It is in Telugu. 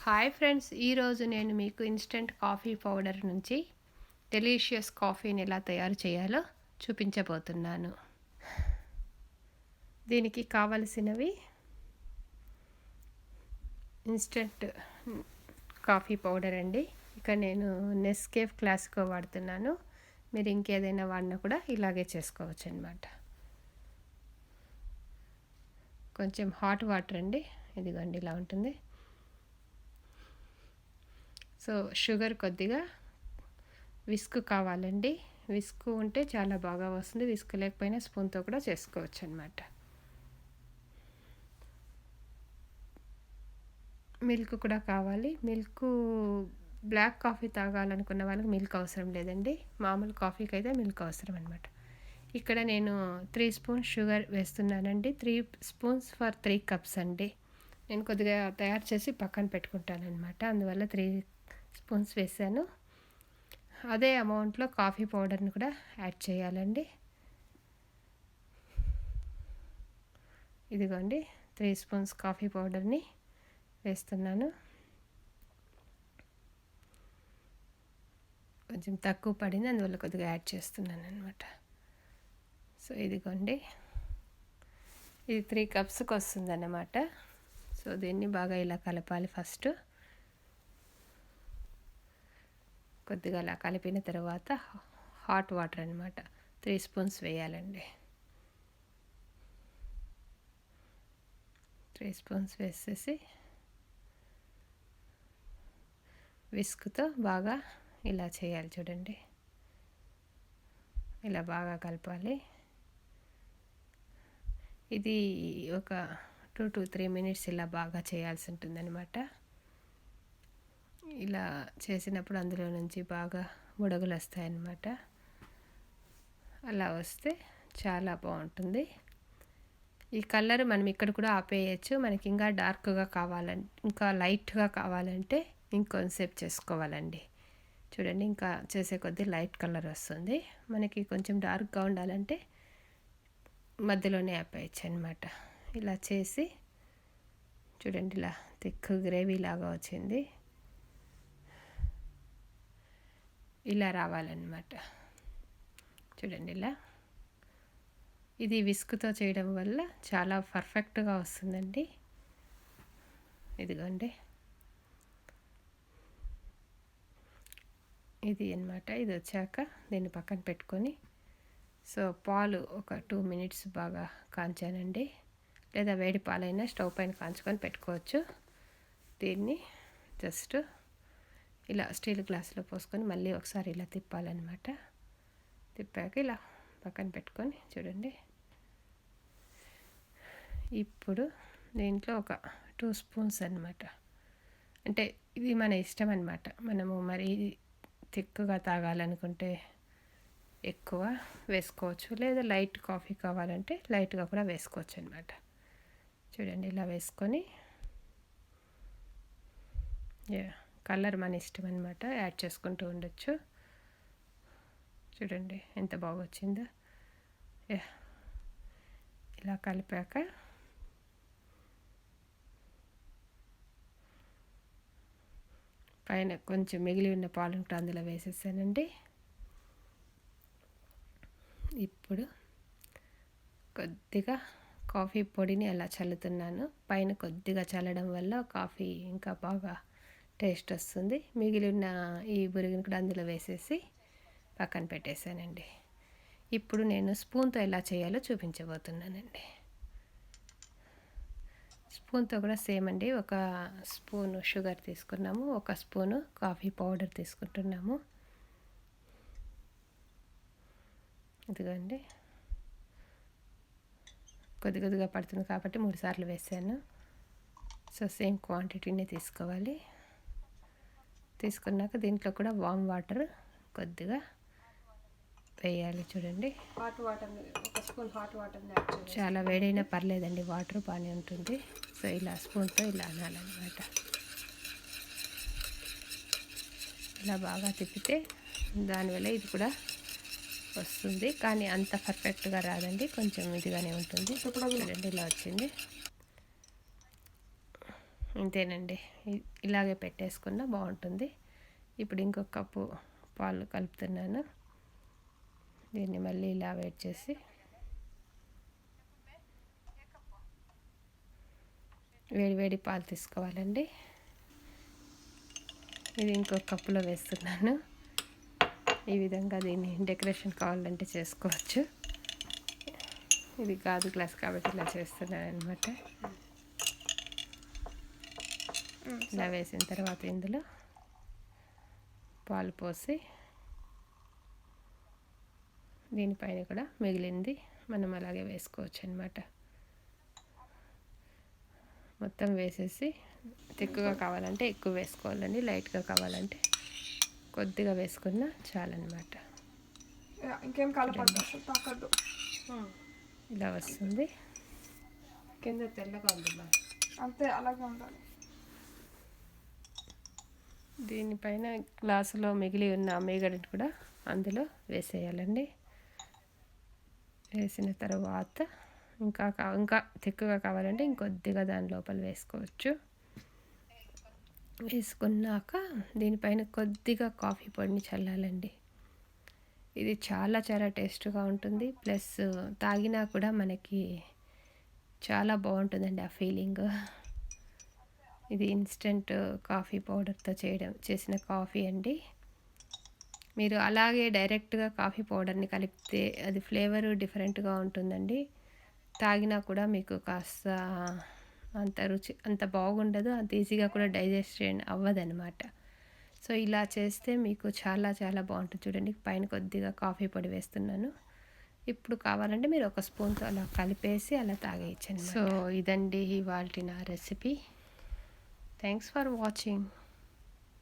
హాయ్ ఫ్రెండ్స్, ఈరోజు నేను మీకు ఇన్స్టెంట్ కాఫీ పౌడర్ నుంచి డెలీషియస్ కాఫీని ఎలా తయారు చేయాలో చూపించబోతున్నాను. దీనికి కావలసినవి ఇన్స్టెంట్ కాఫీ పౌడర్ అండి. ఇక నేను నెస్కేఫ్ క్లాసికో వాడుతున్నాను. మీరు ఇంకేదైనా వాడినా కూడా ఇలాగే చేసుకోవచ్చు అన్నమాట. కొంచెం హాట్ వాటర్ అండి, ఇదిగోండి ఇలా ఉంటుంది. సో షుగర్ కొద్దిగా, విస్క్ కావాలండి. విస్క్ ఉంటే చాలా బాగా వస్తుంది, విస్క్ లేకపోయినా స్పూన్తో కూడా చేసుకోవచ్చు అన్నమాట. మిల్క్ కూడా కావాలి. మిల్క్ బ్లాక్ కాఫీ తాగాలనుకున్న వాళ్ళకి మిల్క్ అవసరం లేదండి, మామూలు కాఫీకి అయితే మిల్క్ అవసరం అనమాట. ఇక్కడ నేను 3 స్పూన్స్ షుగర్ వేస్తున్నానండి. 3 స్పూన్స్ ఫర్ 3 కప్స్ అండి. నేను కొద్దిగా తయారు చేసి పక్కన పెట్టుకుంటాను అనమాట, అందువల్ల 3 స్పూన్స్ వేసాను. అదే అమౌంట్లో కాఫీ పౌడర్ని కూడా యాడ్ చేయాలండి. ఇదిగోండి 3 స్పూన్స్ కాఫీ పౌడర్ని వేస్తున్నాను. కొంచెం తక్కువ పడింది, అందువల్ల కొద్దిగా యాడ్ చేస్తున్నాను అనమాట. సో ఇదిగోండి, ఇది 3 కప్స్కి వస్తుంది అన్నమాట. సో దీన్ని బాగా ఇలా కలపాలి. ఫస్ట్ కొద్దిగా అలా కలిపిన తర్వాత హాట్ వాటర్ అనమాట 3 స్పూన్స్ వేయాలండి. 3 స్పూన్స్ వేసేసి విస్క్తో బాగా ఇలా చేయాలి. చూడండి, ఇలా బాగా కలపాలి. ఇది ఒక 2 to 3 మినిట్స్ ఇలా బాగా చేయాల్సి ఉంటుందన్నమాట. ఇలా చేసినప్పుడు అందులో నుంచి బాగా బుడగలు వస్తాయన్నమాట. అలా వస్తే చాలా బాగుంటుంది. ఈ కలర్ మనం ఇక్కడ కూడా ఆపేయచ్చు. మనకి ఇంకా డార్క్గా కావాలంటే, ఇంకా లైట్గా కావాలంటే ఇంకొంచెంసేపు చేసుకోవాలండి. చూడండి, ఇంకా చేసే కొద్దీ లైట్ కలర్ వస్తుంది. మనకి కొంచెం డార్క్గా ఉండాలంటే మధ్యలోనే ఆపేయచ్చు అనమాట. ఇలా చేసి చూడండి, ఇలా థిక్ గ్రేవీ లాగా వచ్చింది. ఇలా రావాలన్నమాట. చూడండి ఇలా. ఇది విస్క్తో చేయడం వల్ల చాలా పర్ఫెక్ట్గా వస్తుందండి. ఇదిగోండి, ఇది అన్నమాట. ఇది వచ్చాక దీన్ని పక్కన పెట్టుకొని, సో పాలు ఒక 2 మినిట్స్ బాగా కాంచానండి, లేదా వేడి పాలైనా స్టవ్ పైన కాంచుకొని పెట్టుకోవచ్చు. దీన్ని జస్ట్ ఇలా స్టీల్ గ్లాసులో పోసుకొని మళ్ళీ ఒకసారి ఇలా తిప్పాలన్నమాట. తిప్పాక ఇలా పక్కన పెట్టుకొని చూడండి. ఇప్పుడు దీంట్లో ఒక 2 స్పూన్స్ అన్నమాట. అంటే ఇది మన ఇష్టం అన్నమాట. మనము మరి థిక్గా తాగాలనుకుంటే ఎక్కువ వేసుకోవచ్చు, లేదా లైట్ కాఫీ కావాలంటే లైట్గా కూడా వేసుకోవచ్చు అన్నమాట. చూడండి, ఇలా వేసుకొని కలర్ మన ఇష్టం అన్నమాట, యాడ్ చేసుకుంటూ ఉండొచ్చు. చూడండి ఎంత బాగా వచ్చిందో. ఇలా కలిపాక పైన కొంచెం మిగిలి ఉన్న పాలు ఉంటే అందులో వేసేసానండి. ఇప్పుడు కొద్దిగా కాఫీ పొడిని అలా చల్లుతున్నాను. పైన కొద్దిగా చల్లడం వల్ల కాఫీ ఇంకా బాగా టేస్ట్ వస్తుంది. మిగిలిన ఈ బురుగుని కూడా అందులో వేసేసి పక్కన పెట్టేశానండి. ఇప్పుడు నేను స్పూన్తో ఎలా చేయాలో చూపించబోతున్నానండి. స్పూన్తో కూడా సేమ్ అండి. ఒక స్పూను షుగర్ తీసుకున్నాము, ఒక స్పూను కాఫీ పౌడర్ తీసుకుంటున్నాము. ఇదిగోండి, కొద్ది కొద్దిగా పడుతుంది కాబట్టి 3 సార్లు వేసాను. సో సేమ్ క్వాంటిటీనే తీసుకోవాలి. తీసుకున్నాక దీంట్లో కూడా వామ్ వాటర్ కొద్దిగా వేయాలి. చూడండి, హాట్ వాటర్, ఒక స్పూన్ హాట్ వాటర్. చాలా వేడైనా పర్లేదండి, వాటర్ బాగానే ఉంటుంది. సో ఇలా స్పూన్తో ఇలా అనాలన్నమాట. ఇలా బాగా తిప్పితే దానివల్ల ఇది కూడా వస్తుంది, కానీ అంత పర్ఫెక్ట్గా రాదండి, కొంచెం ఇదిగానే ఉంటుంది. చూడండి ఇలా వచ్చింది. ఇంతేనండి. ఇలాగే పెట్టేసుకున్నా బాగుంటుంది. ఇప్పుడు ఇంకొక కప్పు పాలు కలుపుతున్నాను. దీన్ని మళ్ళీ ఇలా వేడి చేసి వేడి వేడి పాలు తీసుకోవాలండి. ఇది ఇంకొక కప్పులో వేస్తున్నాను. ఈ విధంగా దీన్ని డెకరేషన్ కావాలంటే చేసుకోవచ్చు. ఇది గాజు గ్లాస్ కాబట్టి ఇలా చేస్తున్నాను అనమాట. ఇలా వేసిన తర్వాత ఇందులో పాలు పోసి దీనిపైన కూడా మిగిలింది మనం అలాగే వేసుకోవచ్చు అనమాట. మొత్తం వేసేసి తిక్కుగా కావాలంటే ఎక్కువ వేసుకోవాలండి, లైట్గా కావాలంటే కొద్దిగా వేసుకున్నా చాలన్నమాట. ఇంకేం కలపద్దు. ఇలా వస్తుంది. కింద తెల్లగా ఉంది అంతే, అలాగే ఉండాలి. దీనిపైన గ్లాసులో మిగిలి ఉన్న మీగడని కూడా అందులో వేసేయాలండి. వేసిన తర్వాత ఇంకా తిక్కుగా కావాలంటే ఇంకొద్దిగా దాని లోపల వేసుకోవచ్చు. వేసుకున్నాక దీనిపైన కొద్దిగా కాఫీ పొడిని చల్లాలండి. ఇది చాలా చాలా టేస్ట్గా ఉంటుంది. ప్లస్ తాగినా కూడా మనకి చాలా బాగుంటుందండి ఆ ఫీలింగ్. ఇది ఇన్స్టెంట్ కాఫీ పౌడర్తో చేసిన కాఫీ అండి. మీరు అలాగే డైరెక్ట్గా కాఫీ పౌడర్ని కలిపితే అది ఫ్లేవర్ డిఫరెంట్గా ఉంటుందండి. తాగినా కూడా మీకు కాస్త అంత రుచి అంత బాగుండదు, అంత ఈజీగా కూడా డైజెషన్ అవ్వదనమాట. సో ఇలా చేస్తే మీకు చాలా చాలా బాగుంటుంది. చూడండి, పైన కొద్దిగా కాఫీ పొడి వేస్తున్నాను. ఇప్పుడు కావాలంటే మీరు ఒక స్పూన్తో అలా కలిపేసి అలా తాగేయచ్చండి. సో ఇదండి ఇవాల్టి నా రెసిపీ. Thanks for watching.